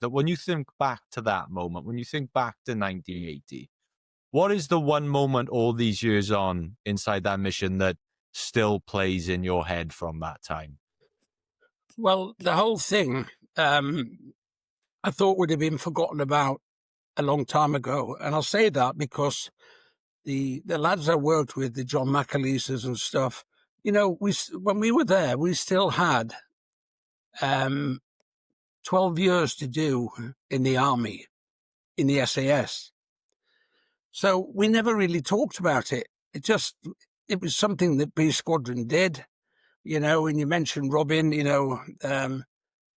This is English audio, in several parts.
that when you think back to that moment, when you think back to 1980, what is the one moment all these years on inside that mission that still plays in your head from that time? Well, the whole thing, I thought would have been forgotten about a long time ago. And I'll say that because the lads I worked with, the John McAleesters and stuff, you know, when we were there, we still had 12 years to do in the army, in the SAS. So we never really talked about it. It was something that B Squadron did, you know, and you mentioned Robin, you know,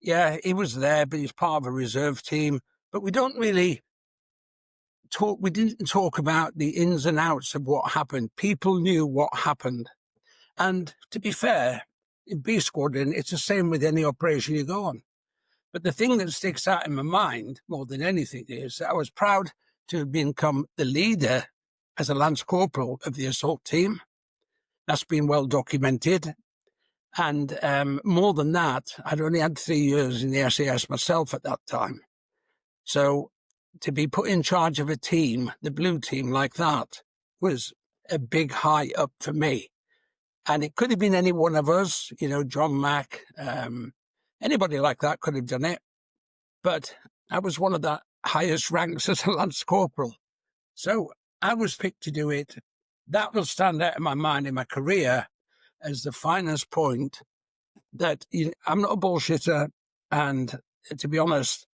yeah, he was there, but he's part of a reserve team. But we didn't talk about the ins and outs of what happened. People knew what happened. And to be fair, in B Squadron, it's the same with any operation you go on. But the thing that sticks out in my mind more than anything is that I was proud to have become the leader as a Lance Corporal of the assault team. That's been well documented. And more than that, I'd only had 3 years in the SAS myself at that time. So to be put in charge of a team, the blue team like that, was a big high up for me. And it could have been any one of us, you know, John Mack, anybody like that could have done it. But I was one of the highest ranks as a Lance Corporal. So I was picked to do it. That will stand out in my mind in my career as the finest point that I'm not a bullshitter. And to be honest,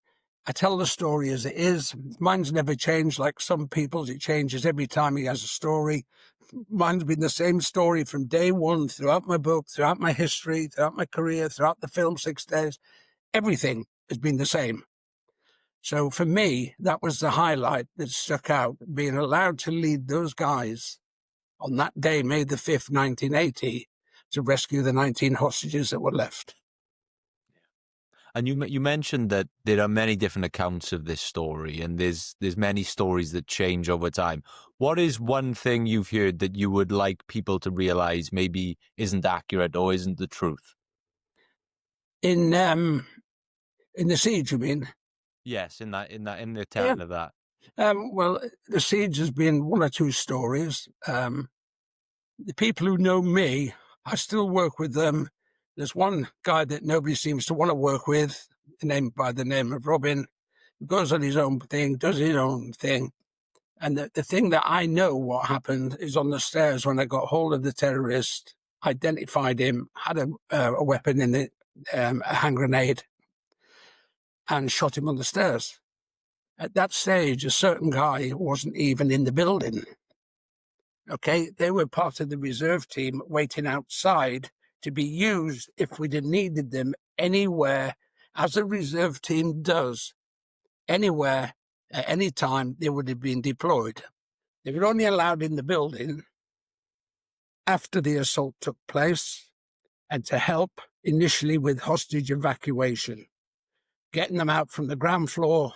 I tell the story as it is. Mine's never changed like some people's. It changes every time he has a story. Mine's been the same story from day one, throughout my book, throughout my history, throughout my career, throughout the film 6 Days. Everything has been the same. So for me, that was the highlight that stuck out, being allowed to lead those guys on that day, May the 5th, 1980, to rescue the 19 hostages that were left. And you mentioned that there are many different accounts of this story, and there's many stories that change over time. What is one thing you've heard that you would like people to realize maybe isn't accurate or isn't the truth? In the siege, you mean? Yes, in the telling of that. Well, the siege has been one or two stories. The people who know me, I still work with them. There's one guy that nobody seems to want to work with, named by the name of Robin, who goes on his own thing, does his own thing. And the thing that I know what happened is on the stairs when I got hold of the terrorist, identified him, had a weapon in it, a hand grenade, and shot him on the stairs. At that stage, a certain guy wasn't even in the building. Okay, they were part of the reserve team waiting outside to be used if we'd have needed them anywhere, as a reserve team does. Anywhere, at any time, they would have been deployed. They were only allowed in the building after the assault took place and to help initially with hostage evacuation, getting them out from the ground floor,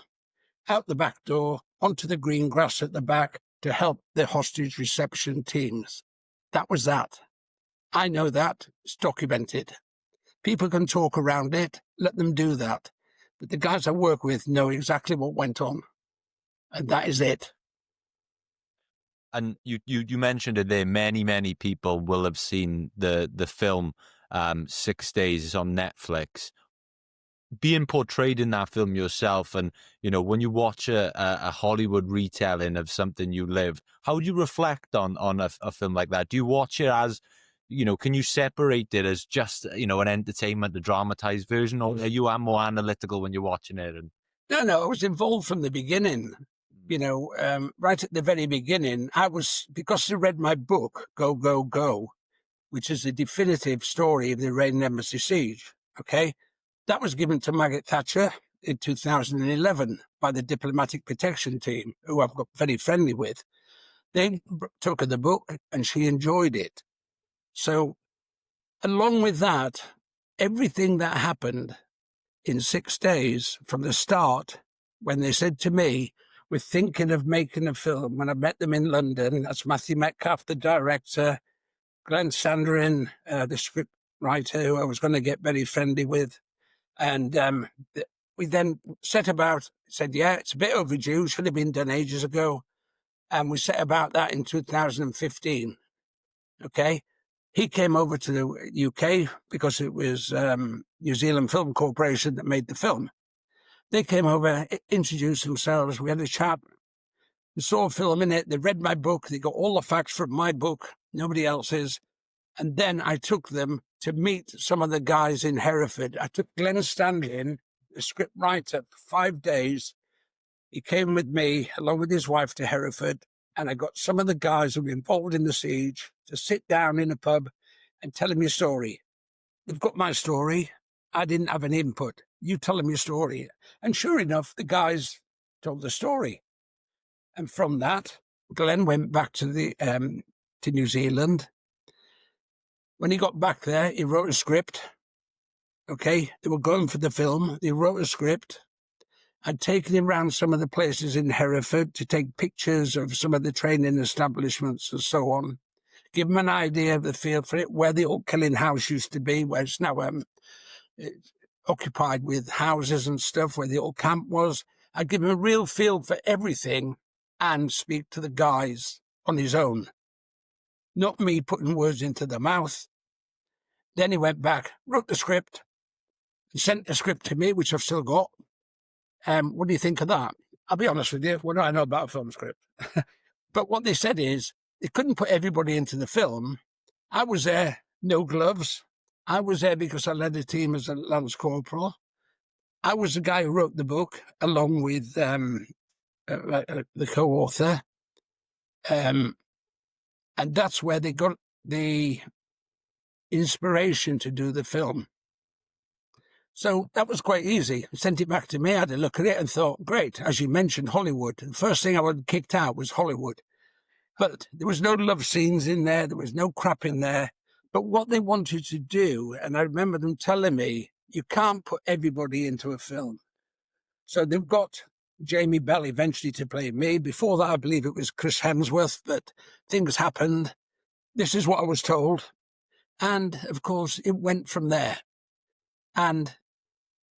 out the back door, onto the green grass at the back to help the hostage reception teams. That was that. I know that. It's documented. People can talk around it. Let them do that. But the guys I work with know exactly what went on. And that is it. And you mentioned it there. Many people will have seen the film 6 Days. It's on Netflix. Being portrayed in that film yourself, and you know, when you watch a Hollywood retelling of something you lived, how do you reflect on a film like that? Do you watch it as, you know, can you separate it as just, you know, an entertainment, a dramatized version, or are you more analytical when you're watching it? And No, I was involved from the beginning. You know, right at the very beginning, because I read my book, Go, Go, Go, which is a definitive story of the Iranian Embassy Siege, okay? That was given to Margaret Thatcher in 2011 by the Diplomatic Protection Team, who I've got very friendly with. They took her the book and she enjoyed it. So along with that, everything that happened in 6 days from the start, when they said to me, we're thinking of making a film, when I met them in London, that's Matthew Metcalf, the director, Glenn Sandrin, the script writer, who I was going to get very friendly with. And we then set about, said, yeah, it's a bit overdue, should have been done ages ago. And we set about that in 2015. Okay. He came over to the UK because it was New Zealand Film Corporation that made the film. They came over, introduced themselves, we had a chat. They saw a film in it, they read my book, they got all the facts from my book, nobody else's. And then I took them to meet some of the guys in Hereford. I took Glenn Stanley, the script writer, for 5 days. He came with me, along with his wife, to Hereford, and I got some of the guys who were involved in the siege to sit down in a pub and tell them your story. They've got my story. I didn't have an input. You tell them your story. And sure enough, the guys told the story. And from that, Glenn went back to New Zealand. When he got back there, he wrote a script. Okay, they were going for the film. He wrote a script. I'd taken him around some of the places in Hereford to take pictures of some of the training establishments and so on. Give him an idea of the feel for it, where the old killing house used to be, where it's now it's occupied with houses and stuff, where the old camp was. I'd give him a real feel for everything and speak to the guys on his own. Not me putting words into their mouth. Then he went back, wrote the script, and sent the script to me, which I've still got. What do you think of that? I'll be honest with you, what do I know about a film script? But what they said is, they couldn't put everybody into the film. I was there, no gloves. I was there because I led a team as a Lance Corporal. I was the guy who wrote the book, along with the co-author. And that's where they got the inspiration to do the film. So that was quite easy. I sent it back to me, I had a look at it and thought, great, as you mentioned, Hollywood. The first thing I would have kicked out was Hollywood. But there was no love scenes in there, there was no crap in there. But what they wanted to do, and I remember them telling me, you can't put everybody into a film. So they've got Jamie Bell eventually to play me. Before that, I believe it was Chris Hemsworth, but things happened. This is what I was told. And, of course, it went from there. And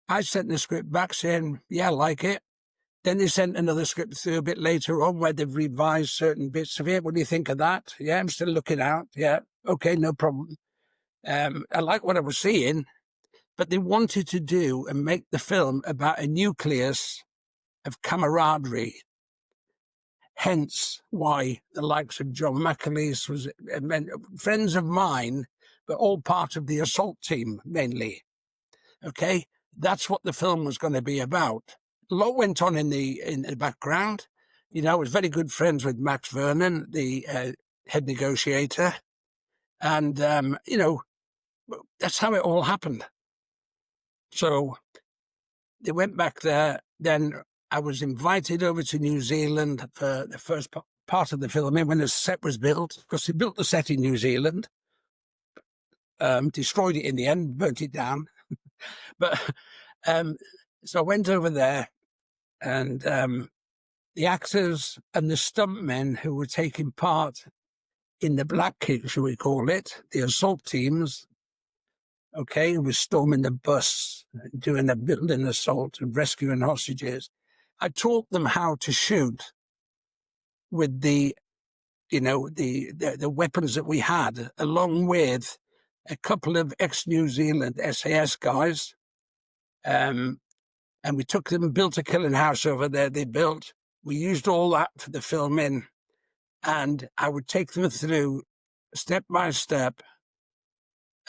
I sent the script back saying, yeah, I like it. Then they sent another script through a bit later on where they've revised certain bits of it. What do you think of that? Yeah, I'm still looking out. Yeah, okay, no problem. I like what I was seeing, but they wanted to do and make the film about a nucleus of camaraderie. Hence why the likes of John McAleese was friends of mine, but all part of the assault team mainly. Okay, that's what the film was going to be about. A lot went on in the background. You know, I was very good friends with Max Vernon, the head negotiator. And, you know, that's how it all happened. So they went back there. Then I was invited over to New Zealand for the first part of the filming when the set was built, because they built the set in New Zealand, destroyed it in the end, burnt it down. But so I went over there, and the actors and the stuntmen who were taking part in the black kit, shall we call it, the assault teams, okay, who was storming the bus, doing a building assault and rescuing hostages. I taught them how to shoot with the, you know, the weapons that we had, along with a couple of ex-New Zealand SAS guys. And we took them and built a killing house over there they built. We used all that for the filming, and I would take them through step by step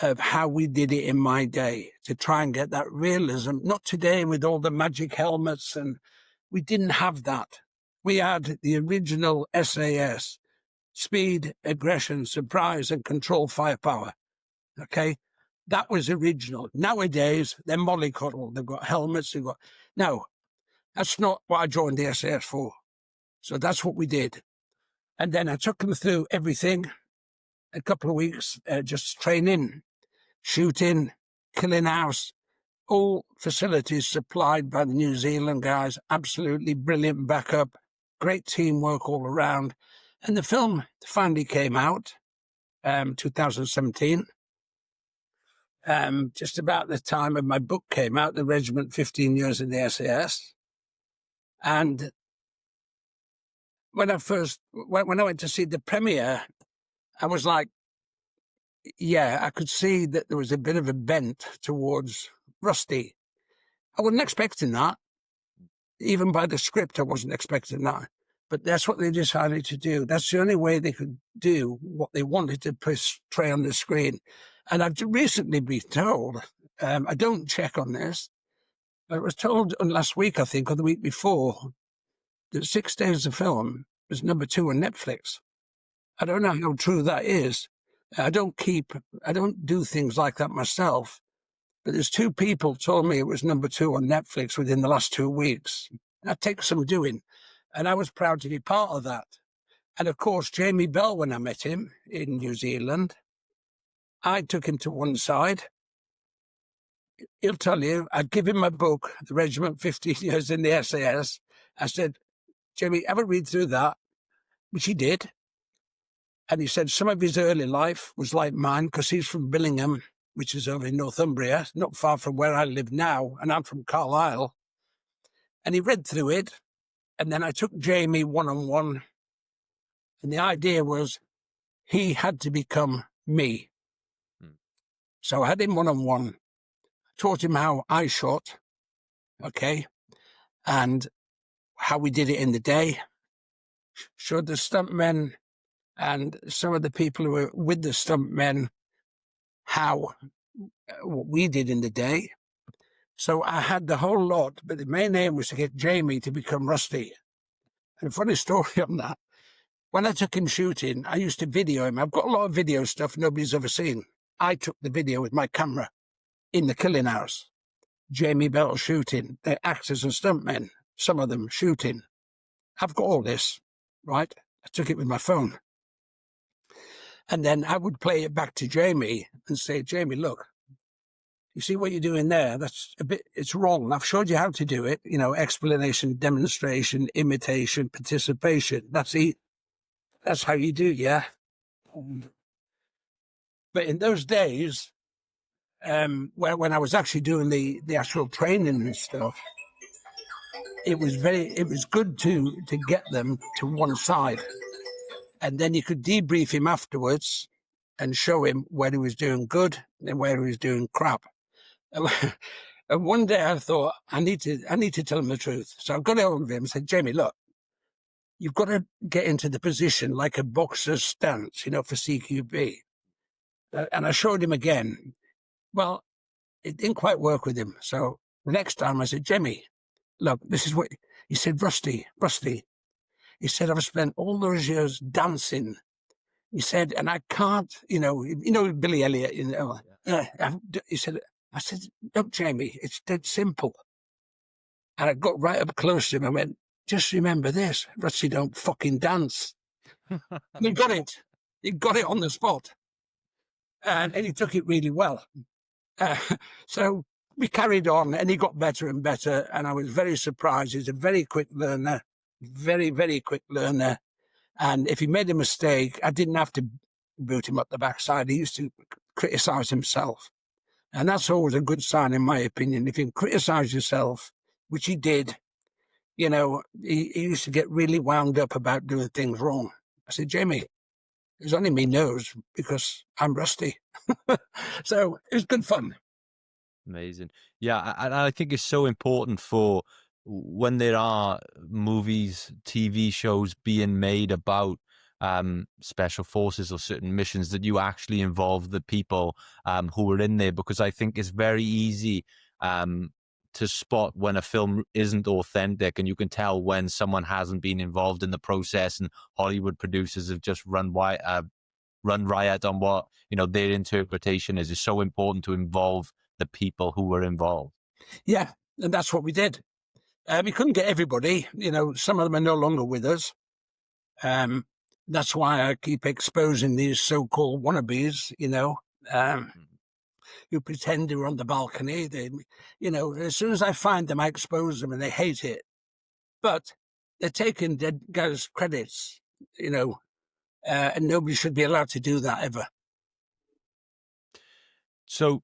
of how we did it in my day to try and get that realism. Not today with all the magic helmets, and we didn't have that. We had the original SAS, speed, aggression, surprise, and control firepower. Okay? That was original. Nowadays, they're mollycoddle. They've got helmets. They've got... No, that's not what I joined the SAS for. So that's what we did. And then I took them through everything, a couple of weeks, just training, shooting, killing house, all facilities supplied by the New Zealand guys. Absolutely brilliant backup, great teamwork all around. And the film finally came out, 2017. just about the time of my book came out, the regiment 15 years in the SAS. And when I went to see the premiere, I was like, yeah, I could see that there was a bit of a bent towards Rusty. I wasn't expecting that. Even by the script, I wasn't expecting that. But that's what they decided to do. That's the only way they could do what they wanted to portray on the screen. And I've recently been told, I don't check on this, but I was told last week, I think, or the week before, that 6 Days of Film was number 2 on Netflix. I don't know how true that is. I don't do things like that myself. But there's 2 people told me it was number 2 on Netflix within the last 2 weeks. That takes some doing. And I was proud to be part of that. And of course, Jamie Bell, when I met him in New Zealand, I took him to one side. He'll tell you, I'd give him my book, The Regiment 15 Years in the SAS. I said, Jamie, have a read through that, which he did. And he said some of his early life was like mine because he's from Billingham, which is over in Northumbria, not far from where I live now, and I'm from Carlisle. And he read through it, and then I took Jamie one-on-one, and the idea was he had to become me. So I had him one-on-one, taught him how I shot, okay, and how we did it in the day, showed the stuntmen and some of the people who were with the stuntmen how what we did in the day. So I had the whole lot, but the main aim was to get Jamie to become Rusty. And a funny story on that, when I took him shooting, I used to video him. I've got a lot of video stuff nobody's ever seen. I took the video with my camera in the killing house. Jamie Bell shooting, the actors and stuntmen, some of them shooting. I've got all this, right? I took it with my phone. And then I would play it back to Jamie and say, Jamie, look, you see what you're doing there? It's wrong. I've showed you how to do it. You know, explanation, demonstration, imitation, participation. That's it. That's how you do, yeah. But in those days, when I was actually doing the actual training and stuff, it was good to get them to one side. And then you could debrief him afterwards and show him where he was doing good and where he was doing crap. And one day I thought, I need to tell him the truth. So I got hold of him and said, Jamie, look, you've got to get into the position like a boxer's stance, you know, for CQB. And I showed him again. Well, it didn't quite work with him. So the next time I said, Jamie, look, this is what he said. Rusty. He said, I've spent all those years dancing. He said, and I can't, you know, Billy Elliot, you know, he said, I said, look, Jamie, it's dead simple. And I got right up close to him and went, just remember this, Rusty don't fucking dance. And he got it. He got it on the spot. And he took it really well. So we carried on and he got better and better. And I was very surprised. He's a very quick learner, very, very quick learner. And if he made a mistake, I didn't have to boot him up the backside. He used to criticize himself. And that's always a good sign, in my opinion. If you criticize yourself, which he did, you know, he used to get really wound up about doing things wrong. I said, Jamie, it's only me knows because I'm Rusty. So it was good fun. Amazing. Yeah, and I think it's so important for when there are movies, TV shows being made about special forces or certain missions that you actually involve the people who are in there, because I think it's very easy to spot when a film isn't authentic, and you can tell when someone hasn't been involved in the process, and Hollywood producers have just run riot on what, you know, their interpretation is. It's so important to involve the people who were involved. Yeah, and that's what we did. We couldn't get everybody, you know, some of them are no longer with us. That's why I keep exposing these so-called wannabes, you know, who pretend they're on the balcony. They, you know, as soon as I find them, I expose them and they hate it. But they're taking dead guys' credits, you know, and nobody should be allowed to do that ever. So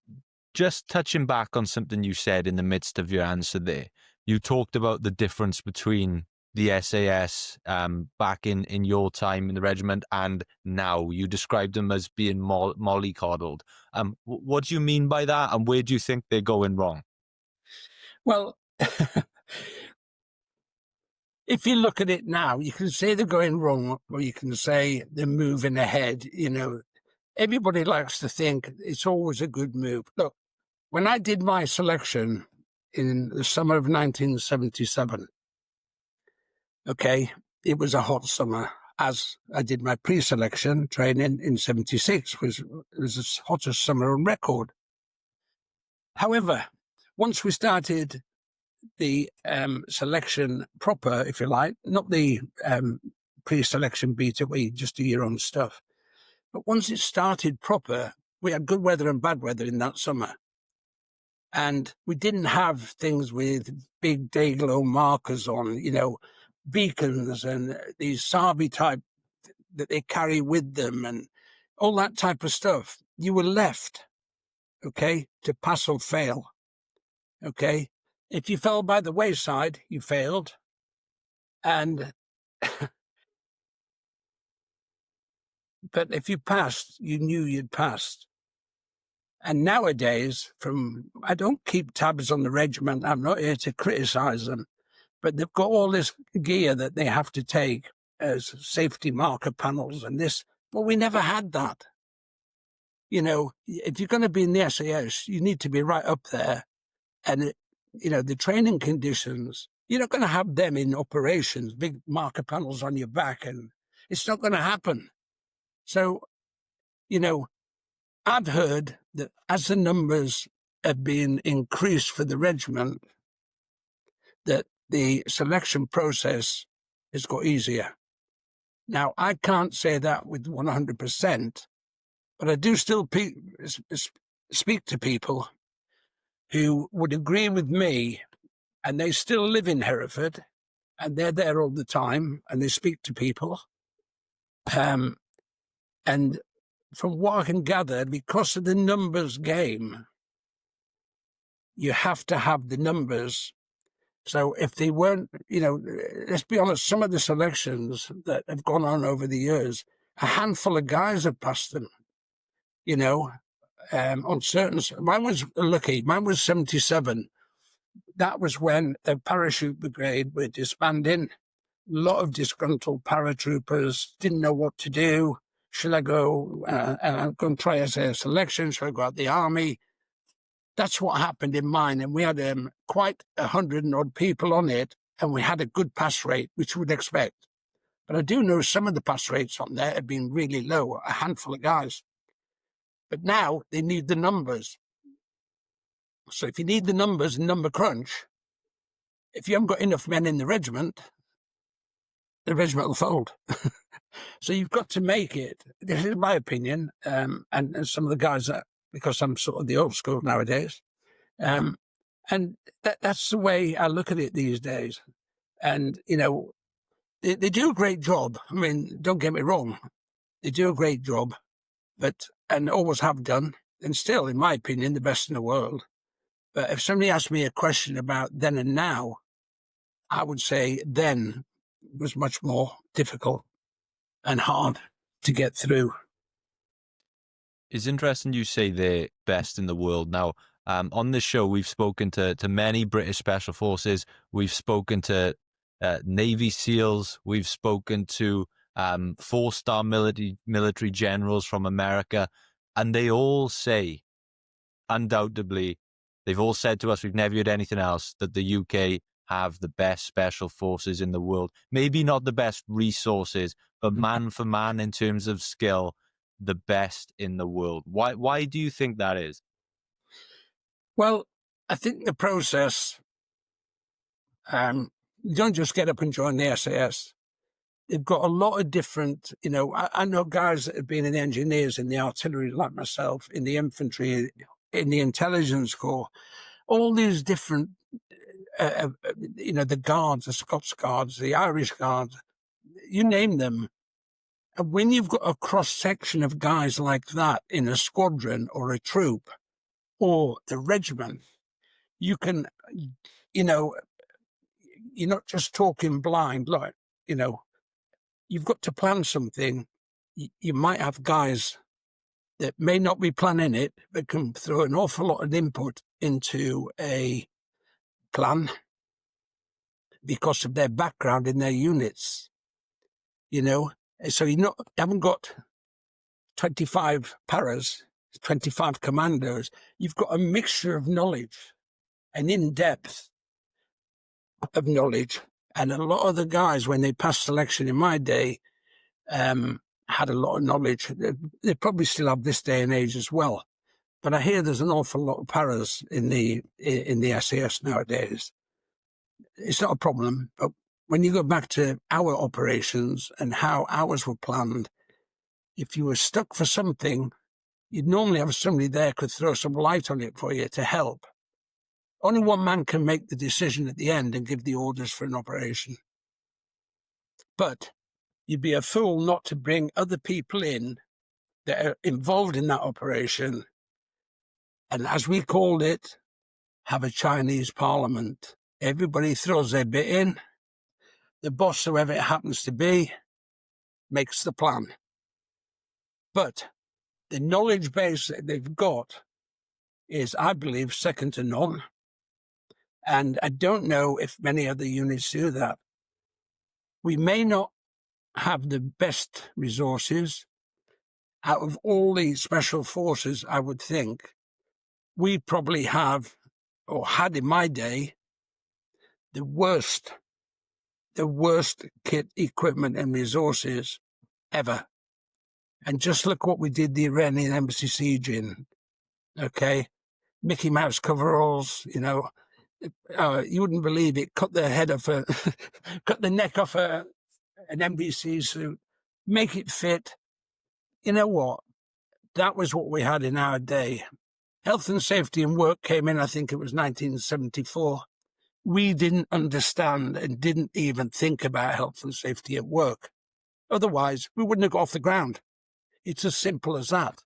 just touching back on something you said in the midst of your answer there, you talked about the difference between the SAS back in your time in the regiment and now. You described them as being mollycoddled. What do you mean by that, and where do you think they're going wrong? Well, if you look at it now, you can say they're going wrong, or you can say they're moving ahead. Everybody likes to think it's always a good move. Look, when I did my selection in the summer of 1977, okay, it was a hot summer. As I did my pre-selection training in 76, it was the hottest summer on record. However, once we started the selection proper, if you like, not the pre-selection beta where you just do your own stuff, but once it started proper, we had good weather and bad weather in that summer. And we didn't have things with big day-glow markers on, beacons and these Sabi type that they carry with them and all that type of stuff. You were left, okay, to pass or fail, okay? If you fell by the wayside, you failed. And but if you passed, you knew you'd passed. And nowadays, I don't keep tabs on the regiment. I'm not here to criticize them, but they've got all this gear that they have to take as safety marker panels and this. Well, we never had that. If you're going to be in the SAS, you need to be right up there. And, the training conditions, you're not going to have them in operations, big marker panels on your back, and it's not going to happen. So, I've heard that as the numbers have been increased for the regiment, that the selection process has got easier. Now, I can't say that with 100%, but I do still speak to people who would agree with me, and they still live in Hereford, and they're there all the time, and they speak to people. And from what I can gather, because of the numbers game, you have to have the numbers. So if they weren't, let's be honest, some of the selections that have gone on over the years, a handful of guys have passed them, on certain. Mine was lucky. Mine was 77. That was when the parachute brigade were disbanding. A lot of disgruntled paratroopers didn't know what to do. Should I go and try SAS Selection? Should I go out the army? That's what happened in mine. And we had quite 100 and odd people on it, and we had a good pass rate, which you would expect. But I do know some of the pass rates on there have been really low, a handful of guys. But now they need the numbers. So if you need the numbers and number crunch, if you haven't got enough men in the regiment will fold. So you've got to make it. This is my opinion, and some of the guys that, because I'm sort of the old school nowadays, and that's the way I look at it these days. And they do a great job. I mean, don't get me wrong, they do a great job, and always have done, and still, in my opinion, the best in the world. But if somebody asked me a question about then and now, I would say then was much more difficult and hard to get through. It's interesting you say they're best in the world. Now, on this show, we've spoken to many British Special Forces. We've spoken to Navy SEALs. We've spoken to 4-star military generals from America. And they all say, undoubtedly, they've all said to us, we've never heard anything else, that the UK have the best special forces in the world. Maybe not the best resources, but man for man in terms of skill, the best in the world. Why do you think that is? Well, I think the process, you don't just get up and join the SAS. They've got a lot of different, I know guys that have been in the engineers, in the artillery like myself, in the infantry, in the intelligence corps, all these different, the guards, the Scots Guards, the Irish Guards, you name them. And when you've got a cross-section of guys like that in a squadron or a troop, or the regiment, you can, you know, you're not just talking blind, like, you know, you've got to plan something. You might have guys that may not be planning it, but can throw an awful lot of input into a plan because of their background in their units, you know. So you haven't got 25 paras, 25 commandos. You've got a mixture of knowledge, an in-depth of knowledge. And a lot of the guys, when they passed selection in my day, had a lot of knowledge. They probably still have this day and age as well. But I hear there's an awful lot of paras in the SAS nowadays. It's not a problem, but when you go back to our operations and how ours were planned, if you were stuck for something, you'd normally have somebody there could throw some light on it for you to help. Only one man can make the decision at the end and give the orders for an operation. But you'd be a fool not to bring other people in that are involved in that operation. And as we called it, have a Chinese parliament. Everybody throws their bit in. The boss, whoever it happens to be, makes the plan. But the knowledge base that they've got is, I believe, second to none. And I don't know if many other units do that. We may not have the best resources. Out of all the special forces, I would think, we probably have, or had in my day, the worst kit, equipment and resources ever. And just look what we did the Iranian Embassy Siege in, okay? Mickey Mouse coveralls, you know. You wouldn't believe it. Cut the head off cut the neck off an NBC suit, make it fit. You know what? That was what we had in our day. Health and safety and work came in, I think it was 1974. We didn't understand and didn't even think about health and safety at work. Otherwise, we wouldn't have got off the ground. It's as simple as that.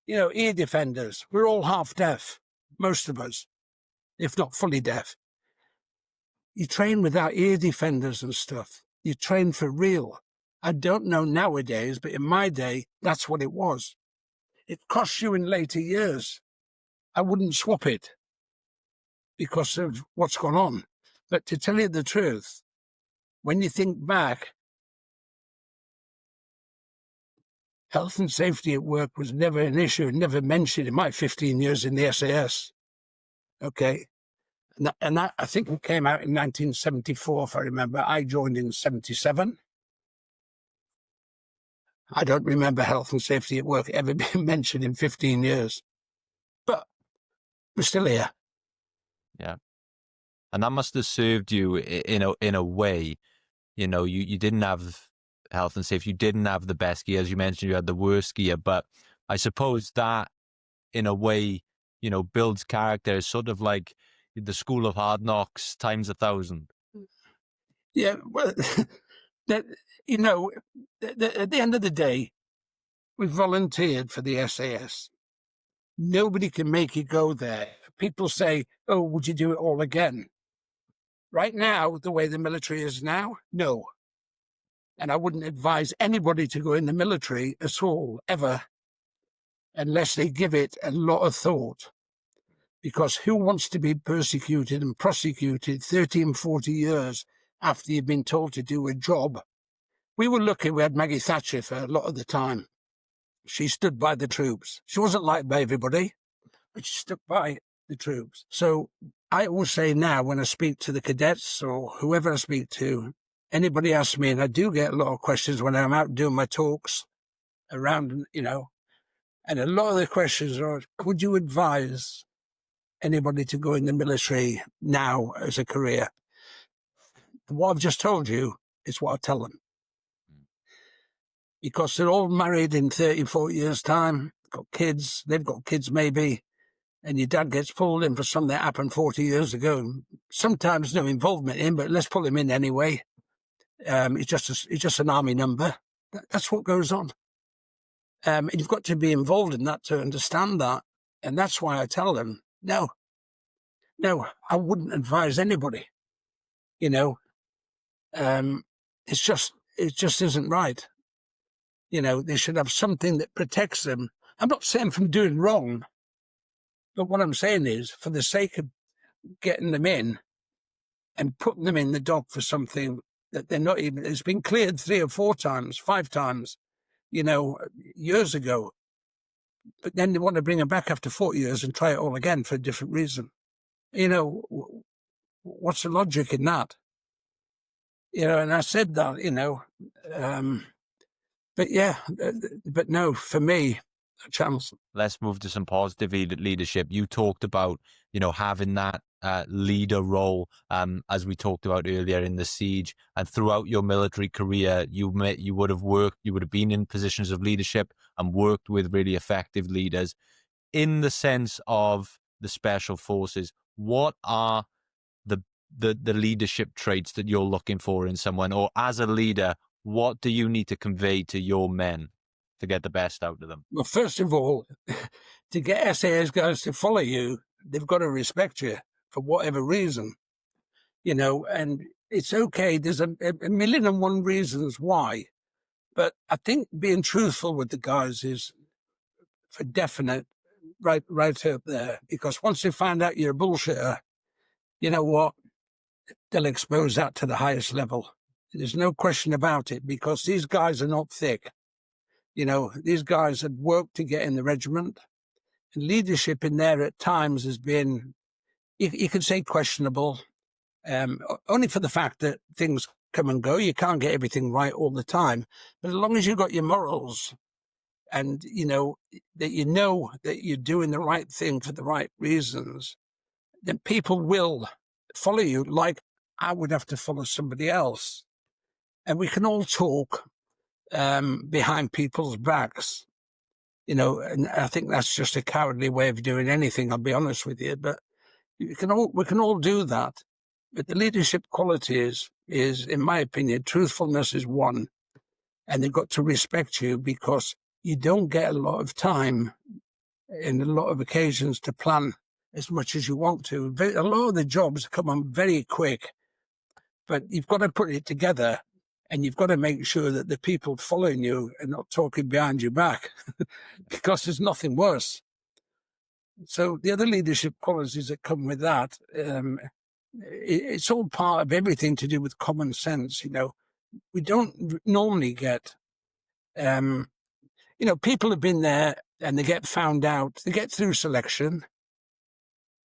You know, ear defenders, we're all half deaf, most of us, if not fully deaf. You train without ear defenders and stuff. You train for real. I don't know nowadays, but in my day, that's what it was. It costs you in later years. I wouldn't swap it because of what's gone on. But to tell you the truth, when you think back, health and safety at work was never an issue, never mentioned in my 15 years in the SAS. Okay. And that, I think it came out in 1974, if I remember. I joined in 77. I don't remember health and safety at work ever being mentioned in 15 years. But we're still here. Yeah. And that must have served you in a way. You know, you didn't have health and safety, you didn't have the best gear. As you mentioned, you had the worst gear. But I suppose that, in a way, you know, builds character. It's sort of like the school of hard knocks times 1,000. Yeah, well, you know, at the end of the day, we volunteered for the SAS. Nobody can make you go there. People say, oh, would you do it all again? Right now, the way the military is now, no. And I wouldn't advise anybody to go in the military at all, ever, unless they give it a lot of thought. Because who wants to be persecuted and prosecuted 30 and 40 years after you've been told to do a job? We were lucky we had Maggie Thatcher for a lot of the time. She stood by the troops. She wasn't liked by everybody, but she stuck by the troops. So I always say now, when I speak to the cadets or whoever I speak to, anybody asks me, and I do get a lot of questions when I'm out doing my talks around, you know, and a lot of the questions are, would you advise anybody to go in the military now as a career? And what I've just told you is what I tell them. Because they're all married in 30, 40 years' time, got kids, they've got kids maybe, and your dad gets pulled in for something that happened 40 years ago. Sometimes no involvement in, but let's pull him in anyway. It's just an army number. That's what goes on. And you've got to be involved in that to understand that. And that's why I tell them, no, I wouldn't advise anybody. It just isn't right. They should have something that protects them. I'm not saying from doing wrong, but what I'm saying is, for the sake of getting them in and putting them in the dock for something that they're not even, it's been cleared 3 or 4 times, 5 times, years ago. But then they want to bring them back after 40 years and try it all again for a different reason. What's the logic in that? And I said that, but no, for me, a chance. Let's move to some positive leadership. You talked about, having that leader role, as we talked about earlier in the siege, and throughout your military career, you would have been in positions of leadership and worked with really effective leaders. In the sense of the special forces, what are the leadership traits that you're looking for in someone, or as a leader, what do you need to convey to your men to get the best out of them? Well, first of all, to get SAS guys to follow you, they've got to respect you for whatever reason, and it's okay. There's a 1,000,001 reasons why, but I think being truthful with the guys is for definite right up there, because once they find out you're a bullshitter, you know what? They'll expose that to the highest level. There's no question about it, because these guys are not thick. These guys had worked to get in the regiment, and leadership in there at times has been, you could say, questionable, only for the fact that things come and go. You can't get everything right all the time. But as long as you've got your morals and, that you're doing the right thing for the right reasons, then people will follow you like I would have to follow somebody else. And we can all talk behind people's backs, and I think that's just a cowardly way of doing anything, I'll be honest with you. But we can all do that. But the leadership quality is, in my opinion, truthfulness is one. And they've got to respect you, because you don't get a lot of time in a lot of occasions to plan as much as you want to. A lot of the jobs come on very quick, but you've got to put it together, and you've got to make sure that the people following you are not talking behind your back, because there's nothing worse. So the other leadership qualities that come with that, it's all part of everything to do with common sense. We don't normally get, people have been there and they get found out. They get through selection,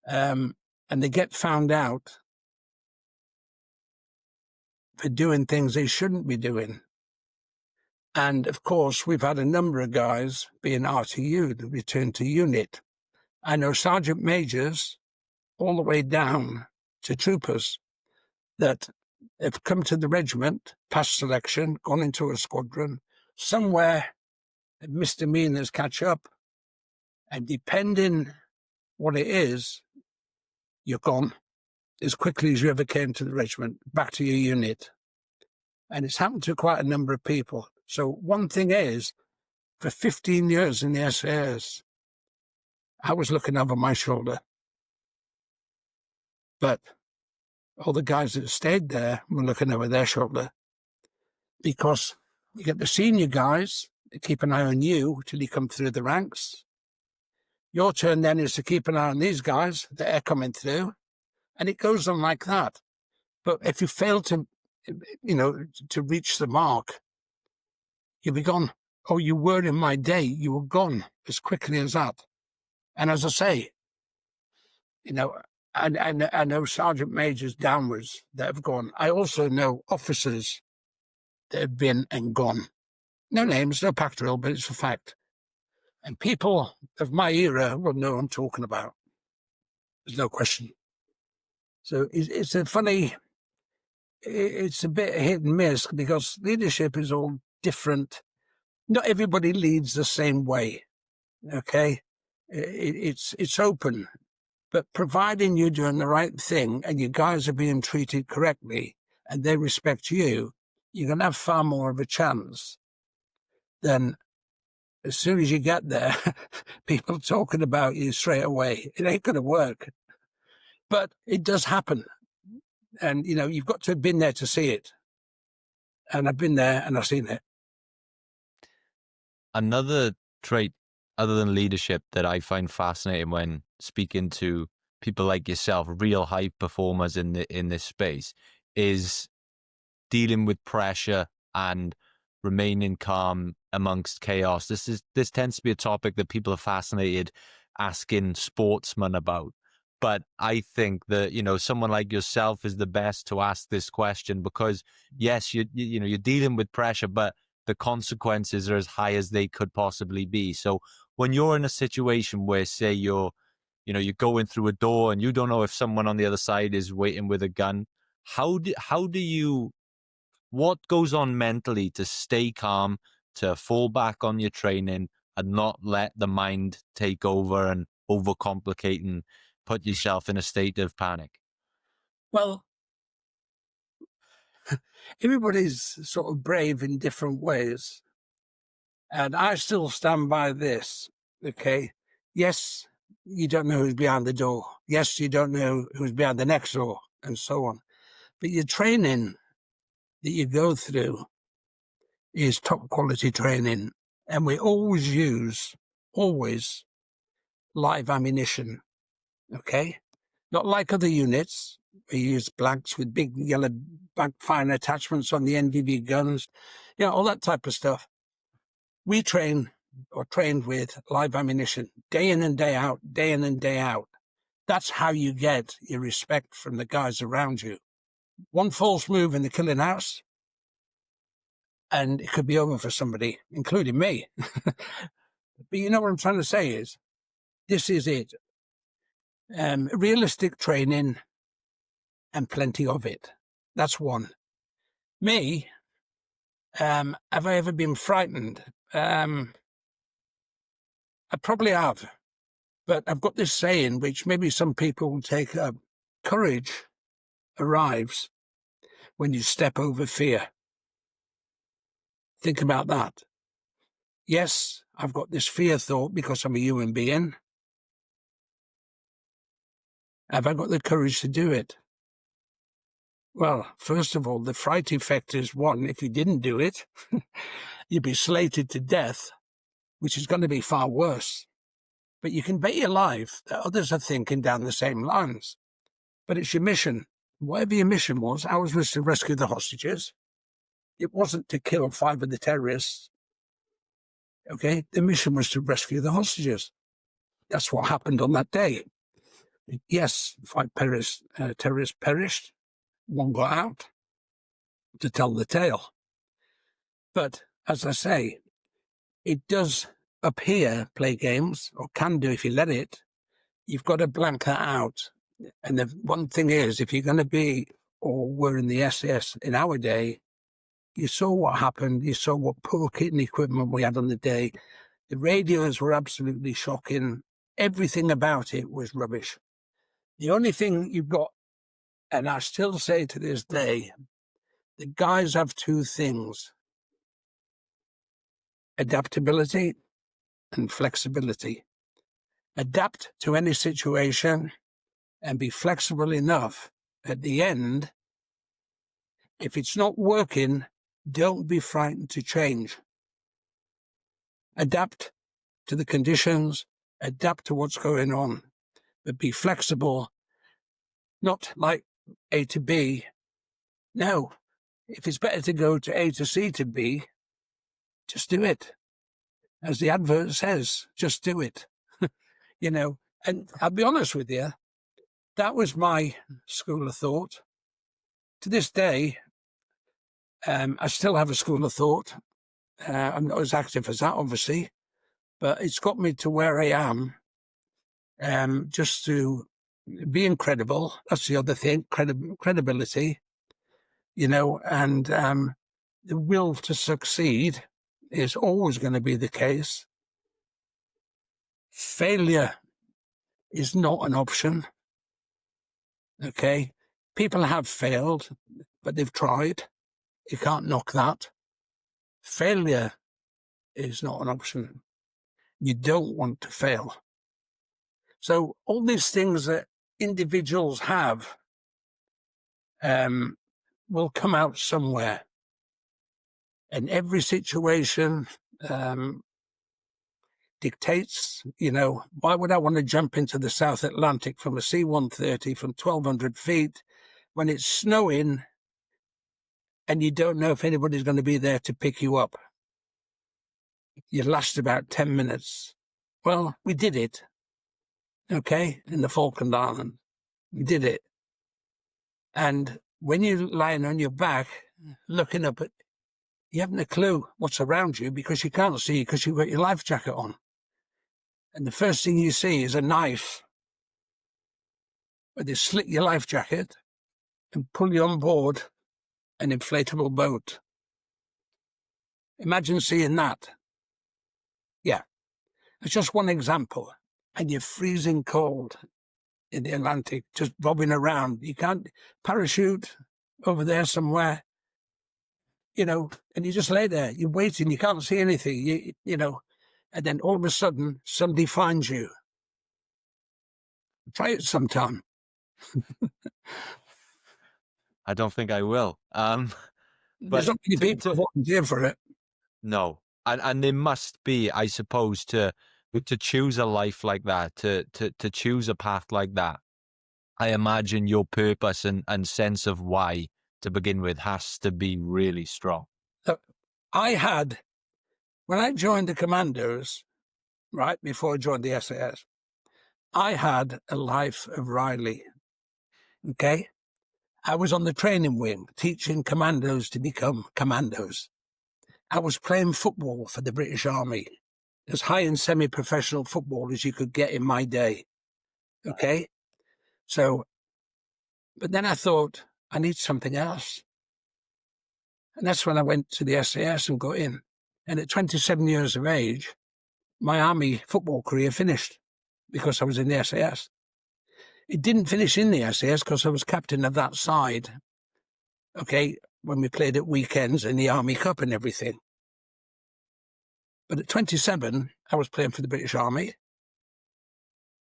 and they get found out for doing things they shouldn't be doing. And of course, we've had a number of guys being RTU'd, returned to unit. I know sergeant majors all the way down to troopers that have come to the regiment, passed selection, gone into a squadron, somewhere misdemeanors catch up, and depending what it is, you're gone as quickly as you ever came to the regiment, back to your unit. And it's happened to quite a number of people. So one thing is, for 15 years in the SAS, I was looking over my shoulder. But all the guys that stayed there were looking over their shoulder, because you get the senior guys that keep an eye on you till you come through the ranks. Your turn then is to keep an eye on these guys that are coming through, and it goes on like that. But if you fail to reach the mark, you'll be gone. Oh, you were in my day, you were gone as quickly as that. And as I say, I know sergeant majors downwards that have gone. I also know officers that have been and gone. No names, no pactorial, but it's a fact. And people of my era will know what I'm talking about. There's no question. So it's a funny, it's a bit hit and miss, because leadership is all different. Not everybody leads the same way. Okay? It's open. But providing you're doing the right thing and you guys are being treated correctly and they respect you, you're going to have far more of a chance than as soon as you get there, people talking about you straight away. It ain't going to work. But it does happen. And, you know, you've got to have been there to see it. And I've been there and I've seen it. Another trait other than leadership that I find fascinating when speaking to people like yourself, real high performers in this space, is dealing with pressure and remaining calm amongst chaos. This tends to be a topic that people are fascinated asking sportsmen about. But I think that, you know, someone like yourself is the best to ask this question because, yes, you're dealing with pressure, but the consequences are as high as they could possibly be. So when you're in a situation where, say, you're going through a door and you don't know if someone on the other side is waiting with a gun, what goes on mentally to stay calm, to fall back on your training and not let the mind take over and overcomplicate and put yourself in a state of panic? Well, everybody's sort of brave in different ways. And I still stand by this, okay? Yes, you don't know who's behind the door. Yes, you don't know who's behind the next door, and so on. But your training that you go through is top quality training. And we always use live ammunition, okay? Not like other units. We use blanks with big yellow backfire attachments on the NVV guns, all that type of stuff. We trained with live ammunition day in and day out, day in and day out. That's how you get your respect from the guys around you. One false move in the killing house, and it could be over for somebody, including me. But you know what I'm trying to say is, this is it. Realistic training and plenty of it. That's one. Me, have I ever been frightened? I probably have. But I've got this saying, which maybe some people will take up. Courage arrives when you step over fear. Think about that. Yes, I've got this fear thought because I'm a human being. Have I got the courage to do it? Well, first of all, the fright effect is one. If you didn't do it, you'd be slated to death, which is going to be far worse. But you can bet your life that others are thinking down the same lines. But it's your mission. Whatever your mission was, ours was to rescue the hostages. It wasn't to kill 5 of the terrorists. Okay? The mission was to rescue the hostages. That's what happened on that day. Yes, 5 terrorists perished. 1 got out to tell the tale. But, as I say, it does up here play games, or can do if you let it. You've got to blank that out. And the one thing is, if you're going to be, or were in the SS in our day, you saw what happened. You saw what poor kit and equipment we had on the day. The radios were absolutely shocking. Everything about it was rubbish. The only thing you've got, and I still say to this day, the guys have 2 things: adaptability and flexibility. Adapt to any situation and be flexible enough at the end. If it's not working, don't be frightened to change. Adapt to the conditions, adapt to what's going on, but be flexible, not like A to B. No, if it's better to go to A to C to B, just do it. As the advert says, just do it. And I'll be honest with you, that was my school of thought. To this day, I still have a school of thought. I'm not as active as that, obviously, but it's got me to where I am, just to be incredible. That's the other thing, credibility, and the will to succeed is always going to be the case. Failure is not an option. Okay? People have failed, but they've tried. You can't knock that. Failure is not an option. You don't want to fail. So all these things that individuals have will come out somewhere. And every situation dictates, why would I want to jump into the South Atlantic from a C-130 from 1,200 feet when it's snowing and you don't know if anybody's going to be there to pick you up? You last about 10 minutes. Well, we did it, okay, in the Falkland Islands. We did it. And when you're lying on your back, looking up at, you haven't a clue what's around you because you can't see because you've got your life jacket on. And the first thing you see is a knife where they slit your life jacket and pull you on board an inflatable boat. Imagine seeing that. Yeah, it's just one example. And you're freezing cold in the Atlantic, just bobbing around. You can't parachute over there somewhere, and you just lay there. You're waiting. You can't see anything, and then all of a sudden, somebody finds you. Try it sometime. I don't think I will. But there's not many people volunteer for it. No, and there must be, I suppose, to choose a life like that, to choose a path like that. I imagine your purpose and sense of why to begin with has to be really strong. When I joined the Commandos, right before I joined the SAS, I had a life of Riley. Okay? I was on the training wing teaching commandos to become commandos. I was playing football for the British Army, as high and semi-professional football as you could get in my day. Okay? So, but then I thought, I need something else. And that's when I went to the SAS and got in. And at 27 years of age, my Army football career finished because I was in the SAS. It didn't finish in the SAS because I was captain of that side, okay, when we played at weekends in the Army Cup and everything. But at 27, I was playing for the British Army.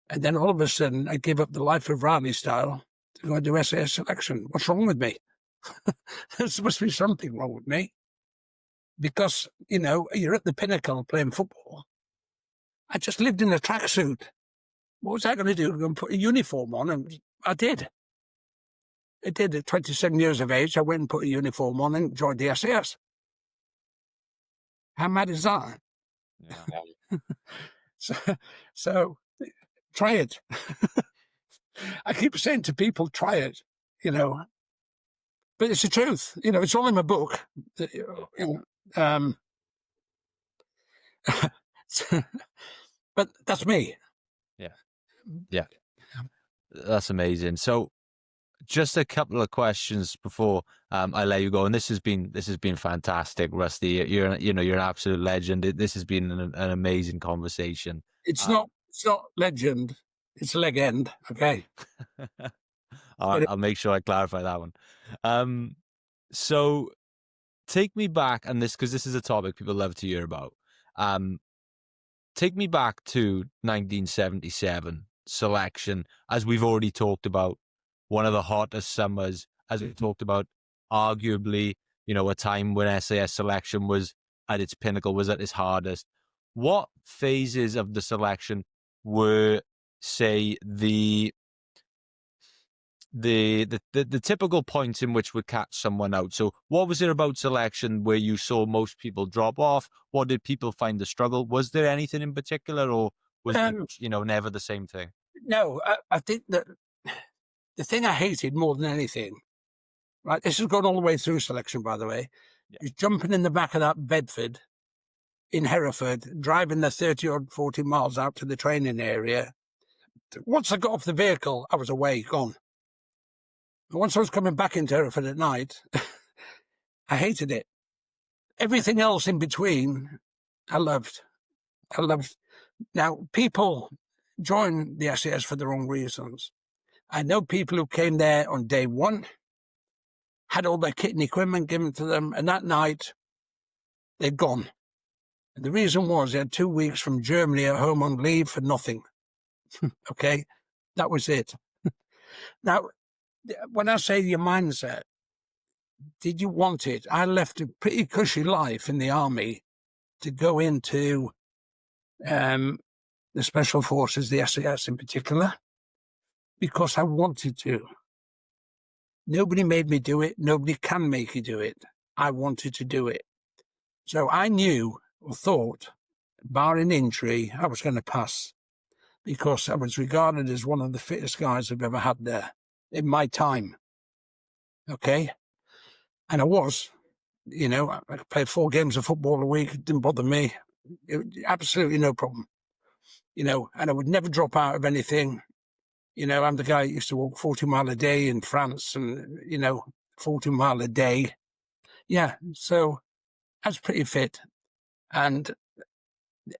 And then all of a sudden, I gave up the life of Riley style to go and do SAS Selection. What's wrong with me? There must be something wrong with me. Because, you're at the pinnacle playing football. I just lived in a tracksuit. What was I going to do? Go and put a uniform on? And I did. I did. At 27 years of age, I went and put a uniform on and joined the SAS. How mad is that? Yeah. So try it. I keep saying to people, try it, but it's the truth. It's all in my book. But that's me. Yeah. That's amazing. So just a couple of questions before I let you go. And this has been fantastic, Rusty. You're an absolute legend. This has been an amazing conversation. It's not legend. It's legend. Okay. I'll make sure I clarify that one. So take me back, and because this is a topic people love to hear about. Take me back to 1977 selection, as we've already talked about, one of the hottest summers, as we talked about, arguably, a time when SAS selection was at its pinnacle, was at its hardest. What phases of the selection were, say, the typical points in which would catch someone out? So what was it about selection where you saw most people drop off? What did people find the struggle? Was there anything in particular, or was it, never the same thing? No, I think that the thing I hated more than anything, right, this has gone all the way through selection, by the way, is jumping in the back of that Bedford in Hereford, driving the 30 or 40 miles out to the training area. Once I got off the vehicle, I was away, gone. Once I was coming back into Hereford at night, I hated it. Everything else in between, I loved. Now, people join the SAS for the wrong reasons. I know people who came there on day one, had all their kit and equipment given to them, and that night, they'd gone. And the reason was he had 2 weeks from Germany at home on leave for nothing. Okay, that was it. Now, when I say your mindset, did you want it? I left a pretty cushy life in the army to go into the Special Forces, the SAS in particular, because I wanted to. Nobody made me do it. Nobody can make you do it. I wanted to do it. So I knew or thought, barring injury, I was going to pass because I was regarded as one of the fittest guys I've ever had there in my time. Okay? And I was. You know, I played 4 games of football a week. It didn't bother me. Absolutely no problem. You know, and I would never drop out of anything. You know, I'm the guy who used to walk 40 miles a day in France and, 40 miles a day. Yeah, so I was pretty fit. And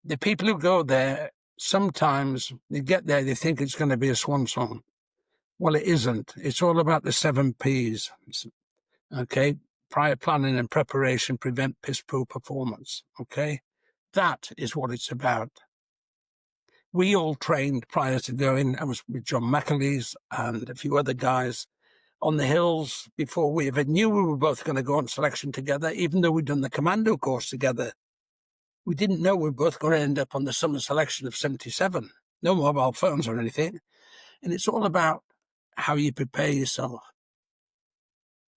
the people who go there, sometimes they get there, they think it's going to be a swan song. Well, it isn't. It's all about the 7 Ps. Okay? Prior planning and preparation prevent piss-poor performance. Okay? That is what it's about. We all trained prior to going. I was with John McAleese and a few other guys on the hills before we even knew we were both going to go on selection together, even though we'd done the commando course together. We didn't know we were both going to end up on the summer selection of 77. No mobile phones or anything. And it's all about how you prepare yourself.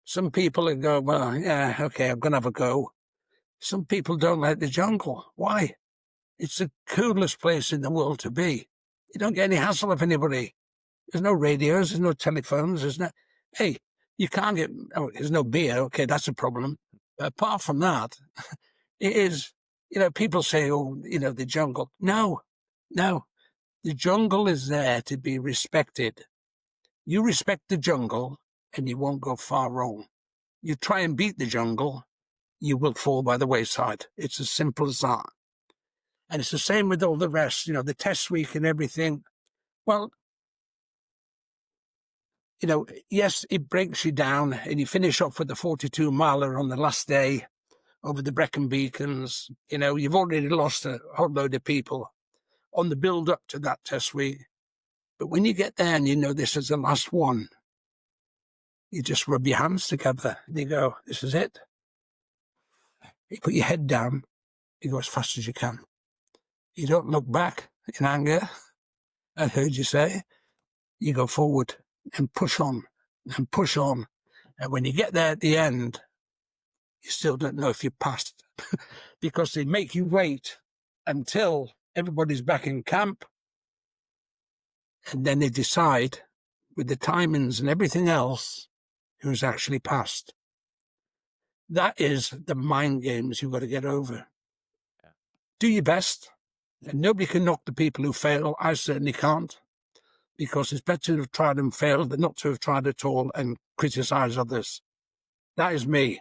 Some people go, well, yeah, okay, I'm going to have a go. Some people don't like the jungle. Why? It's the coolest place in the world to be. You don't get any hassle of anybody. There's no radios, there's no telephones, there's no... Hey, you can't get... Oh, there's no beer. Okay, that's a problem. But apart from that, it is... people say, oh, the jungle. No. The jungle is there to be respected. You respect the jungle and you won't go far wrong. You try and beat the jungle, you will fall by the wayside. It's as simple as that. And it's the same with all the rest, the test week and everything. Well, yes, it breaks you down and you finish off with the 42-miler on the last day over the Brecon Beacons. You've already lost a whole load of people on the build-up to that test week. But when you get there and this is the last one, you just rub your hands together and you go, this is it. You put your head down, you go as fast as you can. You don't look back in anger, I heard you say. You go forward and push on and push on. And when you get there at the end, you still don't know if you passed because they make you wait until everybody's back in camp. And then they decide with the timings and everything else who's actually passed. That is the mind games you've got to get over. Yeah. Do your best. And nobody can knock the people who fail. I certainly can't. Because it's better to have tried and failed than not to have tried at all and criticise others. That is me.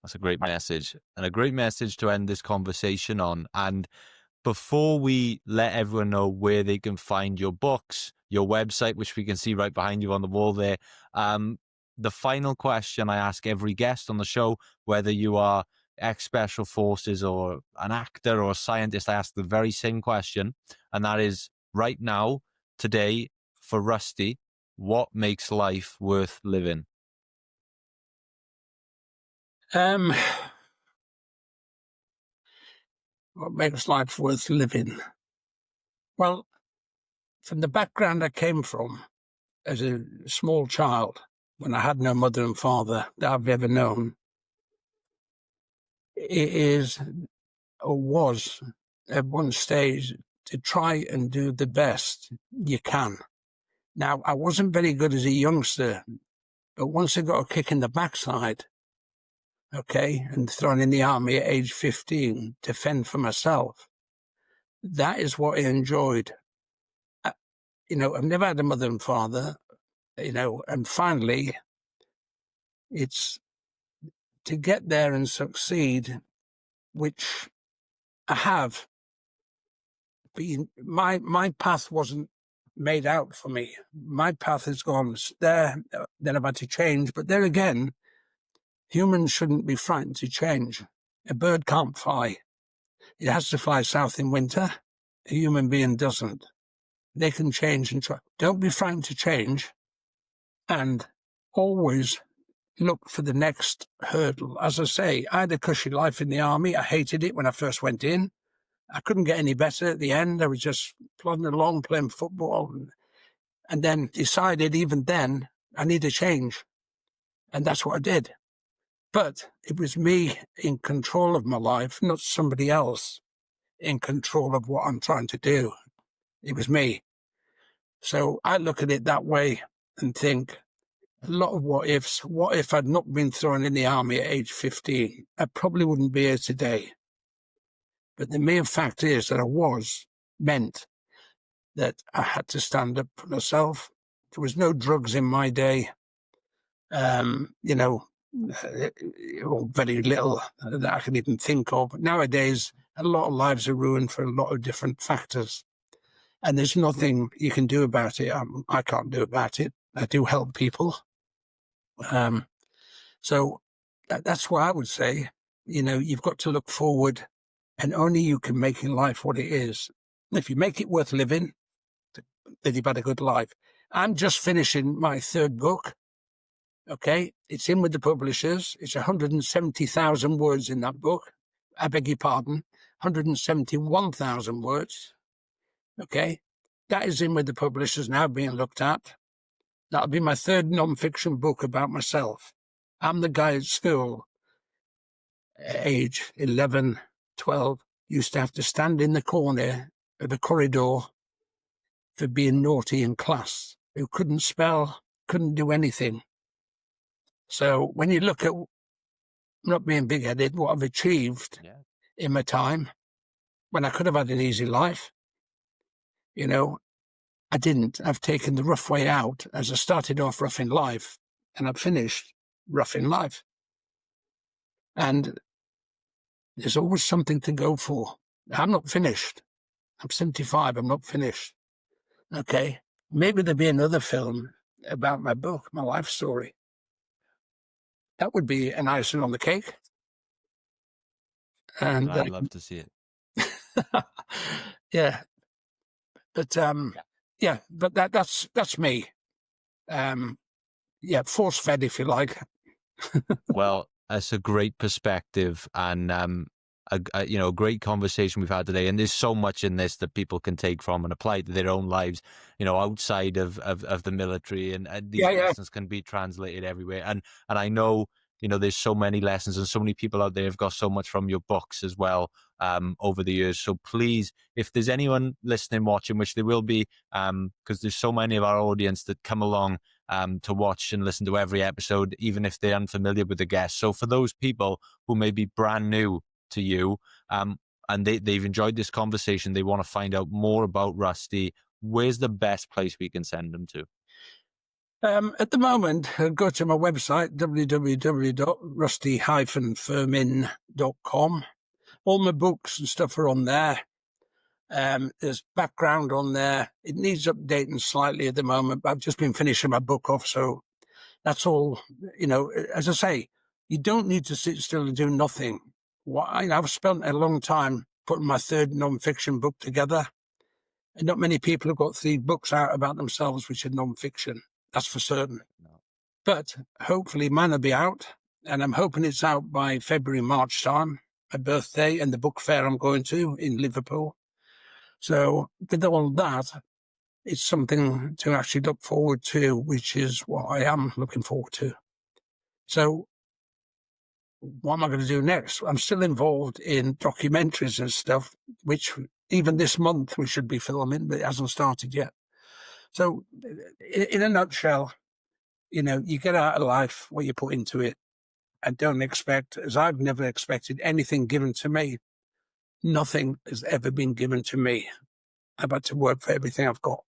That's a great message. And a great message to end this conversation on. And before we let everyone know where they can find your books, your website, which we can see right behind you on the wall there, the final question I ask every guest on the show, whether you are ex-Special Forces or an actor or a scientist, I ask the very same question. And that is, right now, today, for Rusty, what makes life worth living? What makes life worth living? Well, from the background I came from as a small child, when I had no mother and father that I've ever known, it is or was at one stage to try and do the best you can. Now, I wasn't very good as a youngster, but once I got a kick in the backside, okay, and thrown in the army at age 15 to fend for myself, that is what I enjoyed. I've never had a mother and father, and finally, it's to get there and succeed, which I have. But my path wasn't made out for me. My path has gone there, then I've had to change. But there again, humans shouldn't be frightened to change. A bird can't fly. It has to fly south in winter. A human being doesn't. They can change and try. Don't be frightened to change, and always look for the next hurdle. As I say, I had a cushy life in the army. I hated it when I first went in. I couldn't get any better at the end. I was just plodding along, playing football, and then decided even then I need a change. And that's what I did. But it was me in control of my life, not somebody else in control of what I'm trying to do. It was me. So I look at it that way and think a lot of what ifs. What if I'd not been thrown in the army at age 15? I probably wouldn't be here today. But the mere fact is that I was meant that I had to stand up for myself. There was no drugs in my day. Very little that I can even think of. Nowadays, a lot of lives are ruined for a lot of different factors. And there's nothing you can do about it. I can't do about it. I do help people. So that's what I would say. You've got to look forward, and only you can make in life what it is. If you make it worth living, then you've had a good life. I'm just finishing my third book. Okay, it's in with the publishers. It's 170,000 words in that book. I beg your pardon, 171,000 words. Okay, that is in with the publishers now, being looked at. That'll be my third non-fiction book about myself. I'm the guy at school, age 11, 12, used to have to stand in the corner of the corridor for being naughty in class, who couldn't spell, couldn't do anything. So when you look at, not being big-headed, what I've achieved in my time, when I could have had an easy life, I didn't. I've taken the rough way out, as I started off rough in life, and I've finished rough in life. And there's always something to go for. I'm not finished. I'm 75. I'm not finished. Okay. Maybe there'll be another film about my book, my life story. That would be an icing on the cake. And I'd love to see it. Yeah. But but that's me. Force fed, if you like. Well, that's a great perspective, and a great conversation we've had today. And there's so much in this that people can take from and apply to their own lives, outside of the military, and these lessons can be translated everywhere. And I know, there's so many lessons, and so many people out there have got so much from your books as well, over the years. So please, if there's anyone listening, watching, which there will be, because there's so many of our audience that come along to watch and listen to every episode, even if they're unfamiliar with the guests. So for those people who may be brand new to you, and they've enjoyed this conversation, they want to find out more about Rusty, where's the best place we can send them to? At the moment, go to my website, www.rusty-firmin.com. All my books and stuff are on there. There's background on there. It needs updating slightly at the moment, but I've just been finishing my book off, so that's all. As I say, you don't need to sit still and do nothing. I've spent a long time putting my third non-fiction book together, and not many people have got 3 books out about themselves which are non-fiction. That's for certain. No. But hopefully mine will be out, and I'm hoping it's out by February, March time, my birthday, and the book fair I'm going to in Liverpool. So with all that, it's something to actually look forward to, which is what I am looking forward to. So what am I going to do next? I'm still involved in documentaries and stuff, which even this month we should be filming, but it hasn't started yet. So in a nutshell, you get out of life what you put into it, and don't expect, as I've never expected, anything given to me. Nothing has ever been given to me. I've had to work for everything I've got.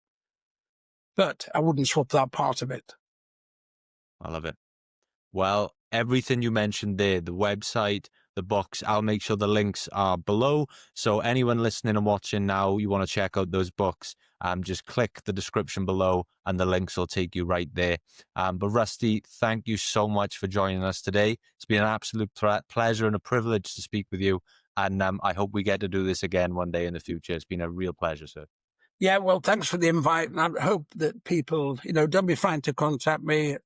But I wouldn't swap that part of it. I love it. Well, everything you mentioned there, the website, the books. I'll make sure the links are below. So anyone listening and watching now, you want to check out those books, just click the description below and the links will take you right there. But Rusty, thank you so much for joining us today. It's been an absolute pleasure and a privilege to speak with you. And I hope we get to do this again one day in the future. It's been a real pleasure, sir. Yeah, well, thanks for the invite. And I hope that people, don't be afraid to contact me.